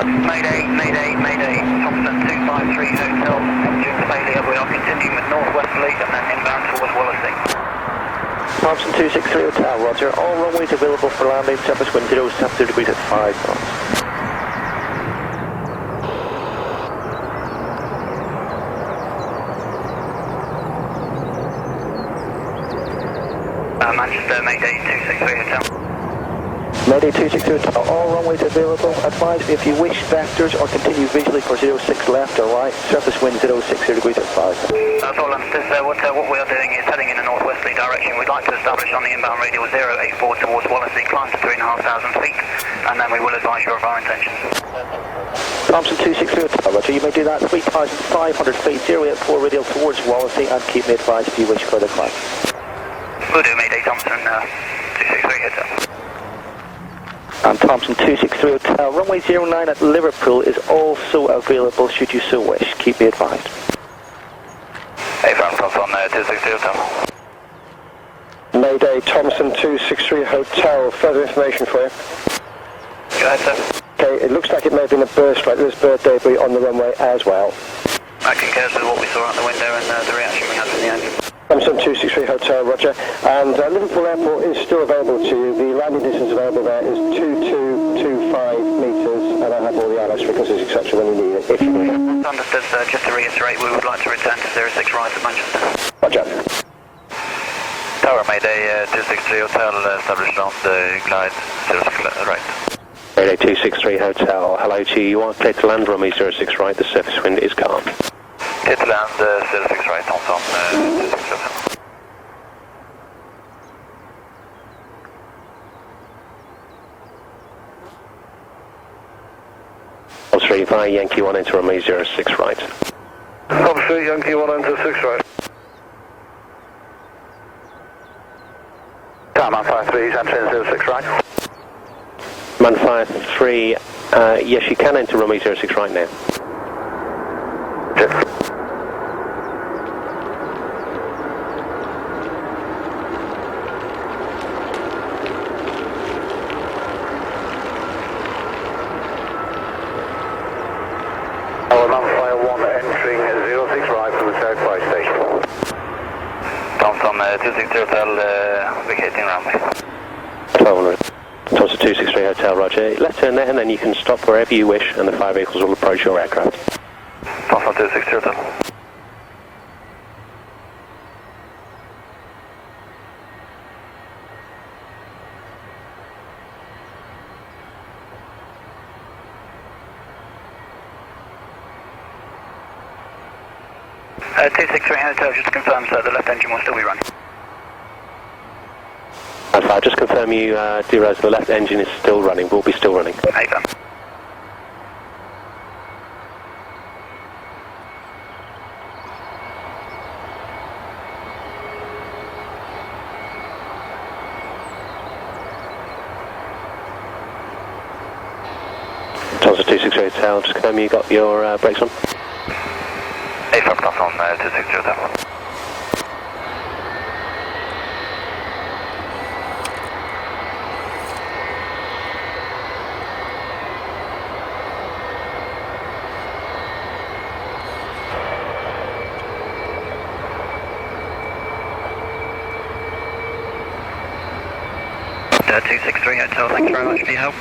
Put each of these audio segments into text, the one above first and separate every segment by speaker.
Speaker 1: Mayday, Mayday, Mayday. Thompson 253 Hotel, engine failure. We are continuing with northwesterly and then inbound towards Wallasey.
Speaker 2: Thompson 263 Hotel, roger. All runways available for landing, surface wind 0, 70 degrees at 5 knots.
Speaker 1: Manchester, Mayday 263 Hotel.
Speaker 2: Mayday 263 Hotel, all runways available. Advise me if you wish vectors or continue visually for 06 left or right. Surface wind 060 degrees at 5.
Speaker 1: That's all understood, sir. What we are doing is heading in a northwesterly direction. We'd like to establish on the inbound radial 084 towards Wallasey, climb to 3,500 feet, and then we will advise you of our intentions.
Speaker 2: Thompson 263 Hotel, roger. You may do that 3,500 feet, 084 radial towards Wallasey, and keep me advised if you wish further climb.
Speaker 1: We'll do Mayday Thompson 263 Hotel.
Speaker 2: And Thompson 263 Hotel, runway 09 at Liverpool is also available should you so wish. Keep me advised.
Speaker 1: Hey, Thompson 263 Hotel.
Speaker 3: Mayday Thompson 263 Hotel, further information for you.
Speaker 1: Go ahead, sir.
Speaker 3: Okay, it looks like it may have been a burst strike. There's bird debris on the runway as well.
Speaker 1: That concurs with what we saw out the window and the reaction we had from the engine.
Speaker 3: Thompson 263 Hotel, roger. And Liverpool Airport is still available to you. The landing distance available there is 2225 metres, and I have all the ILS frequencies, etc. when you need it, if you need it.
Speaker 1: Understood, sir. Just to reiterate, we would like to return to 06 right at Manchester.
Speaker 3: Roger.
Speaker 1: Tower, Mayday 263 Hotel, established on the glide 06 right.
Speaker 4: Mayday 263 Hotel, hello to you. You are clear to land runway 06 right, the surface wind is calm.
Speaker 1: Clear to land 06 right, Thompson 263 Hotel.
Speaker 4: 35 Yankee 1 into runway 06 right.
Speaker 3: Obviously, Yankee 1 into 6 right.
Speaker 1: Tower, man 53, he's entering 06 right.
Speaker 4: Man 53, yes you can enter runway 06 right now.
Speaker 1: Yes. Thompson 263 Hotel, vacating runway.
Speaker 4: 1200. Thompson 263 Hotel, roger. Left turn there and then you can stop wherever you wish and the fire vehicles will approach your aircraft.
Speaker 1: Thompson 263 Hotel. Uh, 263 Hotel, just to confirm, sir, the left engine will still be running.
Speaker 4: And I'll just confirm you do realize the left engine is still running, will be still running.
Speaker 1: Over.
Speaker 4: Thompson 263 Hotel, just confirm you got your brakes on.
Speaker 1: A5 Thompson 260 Hotel. Uh, 263 Hotel, thank you very much for your help.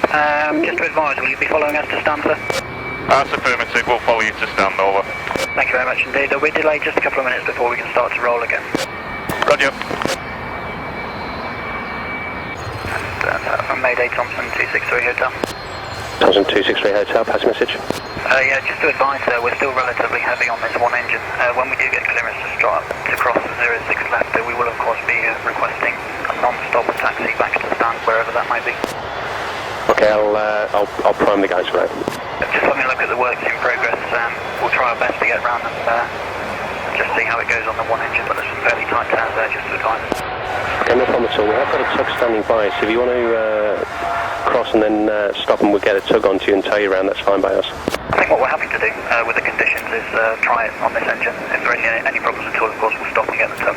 Speaker 1: Just to advise, will you be following us to Stanford?
Speaker 5: That's affirmative, we'll follow you to stand over.
Speaker 1: Thank you very much indeed. We're delayed just a couple of minutes before we can start to roll again.
Speaker 5: Roger.
Speaker 1: From Mayday Thompson 263 Hotel.
Speaker 4: Thompson 263 Hotel, pass message.
Speaker 1: Yeah, just to advise, we're still relatively heavy on this one engine. When we do get clearance to cross the 06 left, we will of course be requesting a non-stop taxi back to stand, wherever that might be.
Speaker 4: Okay, I'll prime the guys for that.
Speaker 1: Just let me look at the works in progress. We'll try our best to get around them, just see how it goes on the one engine, but there's some fairly tight turns there, just to advise.
Speaker 4: Okay, no problem at all. We have got a tug standing by, so if you want to cross and then stop and we'll get a tug onto you and tow you around, that's fine by us.
Speaker 1: I think what we're happy to do with the conditions is try it on this engine. If there are any problems at all, of course, we'll stop and get the tug.